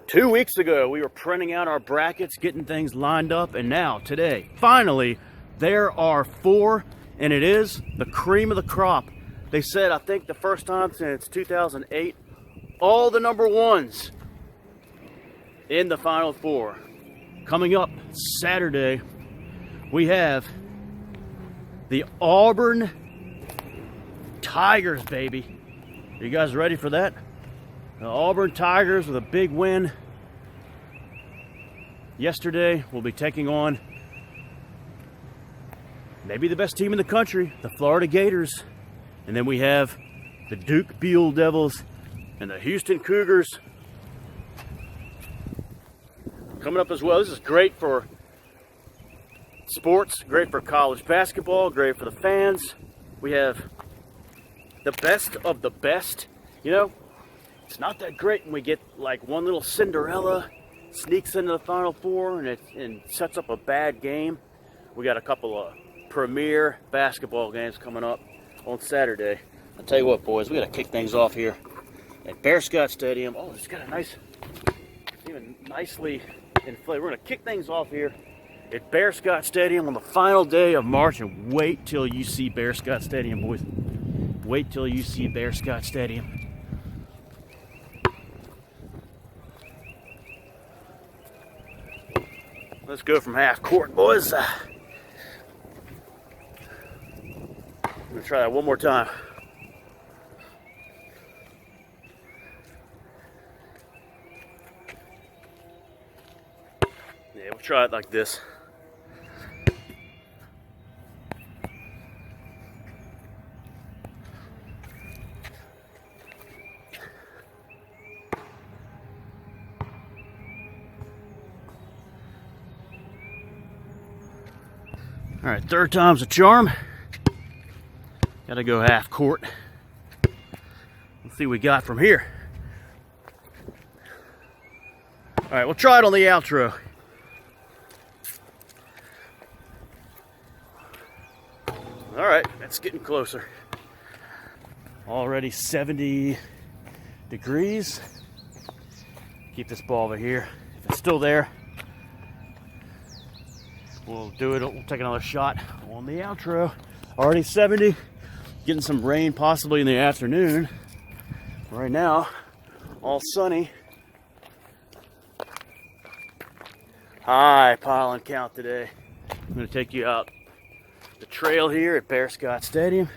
2 weeks ago, we were printing out our brackets, getting things lined up, and now, today, finally, there are 4, and it is the cream of the crop. They said, I think the first time since 2008, all the number 1s in the Final 4. Coming up Saturday, we have the Auburn Tigers, baby. Are you guys ready for that? The Auburn Tigers with a big win yesterday will be taking on maybe the best team in the country, the Florida Gators. And then we have the Duke Buell Devils and the Houston Cougars coming up as well. This is great for sports, great for college basketball, great for the fans. We have the best of the best. You know, it's not that great when we get like one little Cinderella sneaks into the Final 4 and sets up a bad game. We got a couple of premier basketball games coming up on Saturday. I'll tell you what, boys, we got to kick things off here at Bearscott Stadium. Oh, it's got a nice, even nicely inflated. We're going to kick things off here at Bearscott Stadium on the final day of March, and wait till you see Bearscott Stadium, boys. Wait till you see Bearscott Stadium. Let's go from half court, boys. I'm going to try that one more time. Yeah, we'll try it like this. All right, third time's a charm. Got to go half court. Let's see what we got from here. All right, we'll try it on the outro. All right, that's getting closer. Already 70 degrees. Keep this ball over here. If it's still there, we'll do it. We'll take another shot on the outro. Already 70. Getting some rain possibly in the afternoon. Right now, all sunny. High pollen count today. I'm going to take you out the trail here at Bearscott Stadium.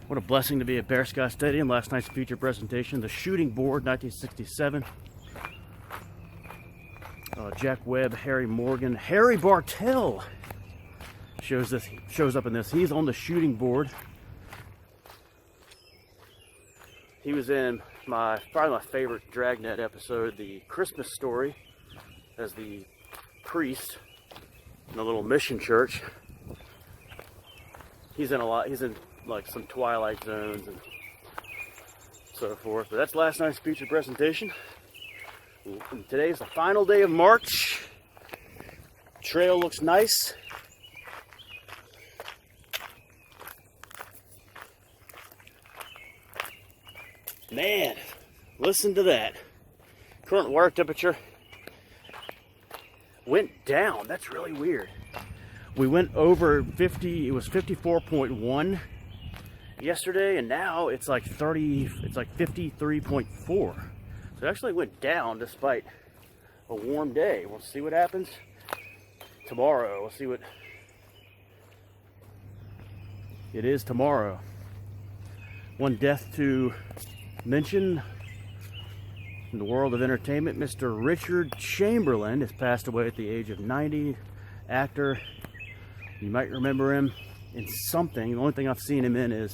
What a blessing to be at Bearscott Stadium. Last night's feature presentation, the shooting board, 1967. Jack Webb, Harry Morgan, Harry Bartell shows up in this. He's on the shooting board. He was in probably my favorite Dragnet episode, the Christmas Story, as the priest in a little mission church. He's in a lot. He's in like some Twilight Zones and so forth. But that's last night's feature presentation. And today's the final day of March. Trail looks nice. Man, listen to that. Current water temperature went down. That's really weird. We went over 50, it was 54.1 yesterday, and now it's like 53.4. So it actually went down despite a warm day. We'll see what happens tomorrow. We'll see what It is tomorrow. One death to mention in the world of entertainment. Mr. Richard Chamberlain has passed away at the age of 90. Actor. You might remember him in something. The only thing I've seen him in is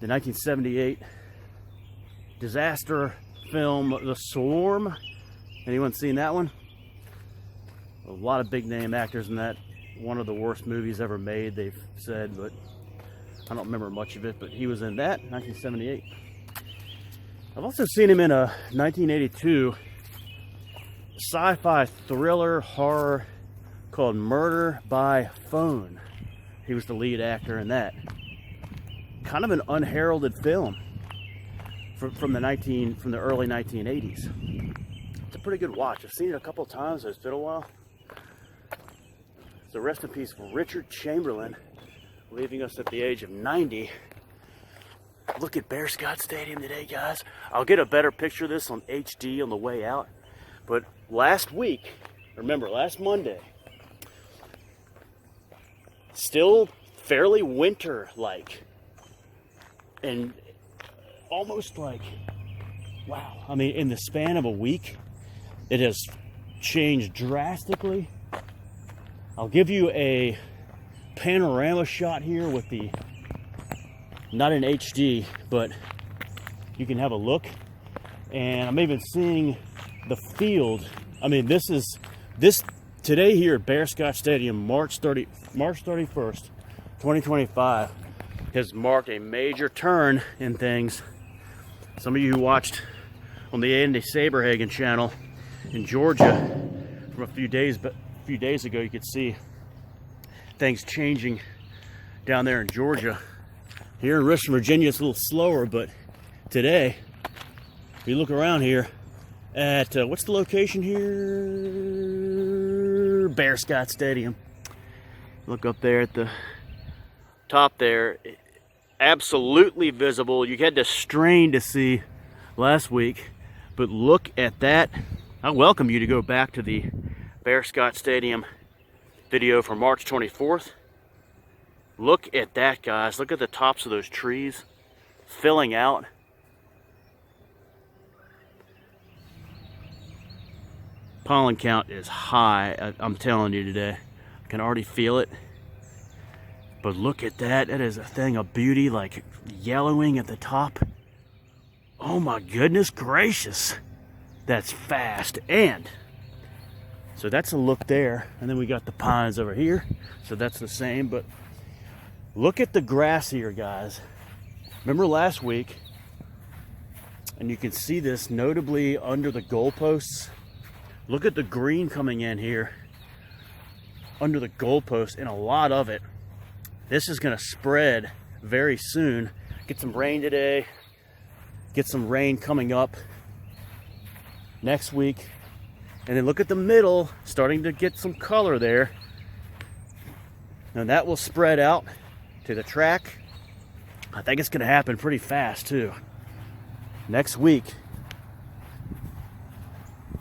the 1978 disaster film, The Swarm. Anyone seen that one? A lot of big name actors in that. One of the worst movies ever made, they've said, but I don't remember much of it, but he was in that, 1978. I've also seen him in a 1982 sci-fi thriller horror called Murder by Phone. He was the lead actor in that. Kind of an unheralded film from the early 1980s. It's a pretty good watch. I've seen it a couple times. It's been a while. So rest in peace for Richard Chamberlain, leaving us at the age of 90. Look at Bearscott Stadium today, guys. I'll get a better picture of this on HD on the way out. But last week, remember last Monday, still fairly winter-like. And almost like, wow. I mean, in the span of a week, it has changed drastically. I'll give you a panorama shot here with the, not in HD, but you can have a look. And I'm even seeing the field. I mean, this today here at Bearscott Stadium, March 31st, 2025, has marked a major turn in things. Some of you who watched on the Andy Saberhagen channel in Georgia from a few days ago, you could see things changing down there in Georgia. Here in Richmond, Virginia, it's a little slower, but today, if you look around here at, what's the location here? Bearscott Stadium. Look up there at the top there, absolutely visible. You had to strain to see last week, but look at that. I welcome you to go back to the Bearscott Stadium video from March 24th. Look at that, guys. Look at the tops of those trees filling out. Pollen count is high, I'm telling you today. I can already feel it. But look at that. That is a thing of beauty, like yellowing at the top. Oh my goodness gracious. That's fast. And so that's a look there. And then we got the pines over here. So that's the same. But look at the grass here, guys. Remember last week, and you can see this notably under the goalposts. Look at the green coming in here under the goalposts, and a lot of it. This is going to spread very soon. Get some rain today. Get some rain coming up next week. And then look at the middle, starting to get some color there. And that will spread out to the track. I think it's going to happen pretty fast too. Next week,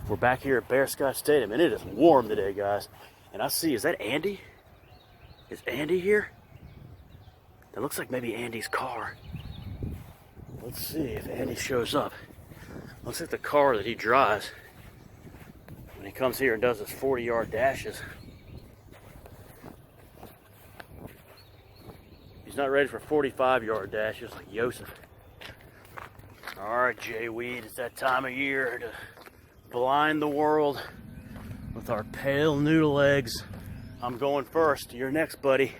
we're back here at Bearscott Stadium, and it is warm today, guys. And I see, is that Andy? Is Andy here? That looks like maybe Andy's car. Let's see if Andy shows up. Looks like the car that he drives when he comes here and does his 40-yard dashes. He's not ready for 45-yard dashes like Yosef. All right, Jay Weed, it's that time of year to blind the world with our pale noodle eggs. I'm going first. You're next, buddy.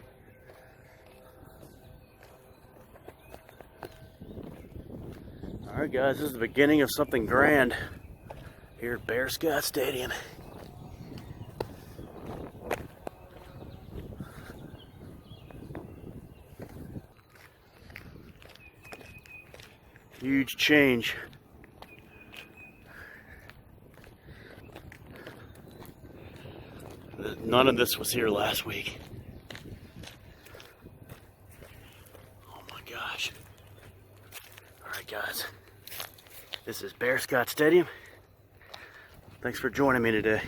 All right, guys, this is the beginning of something grand here at Bearscott Stadium. Huge change. None of this was here last week. Oh my gosh. All right, guys. This is Bearscott Stadium. Thanks for joining me today.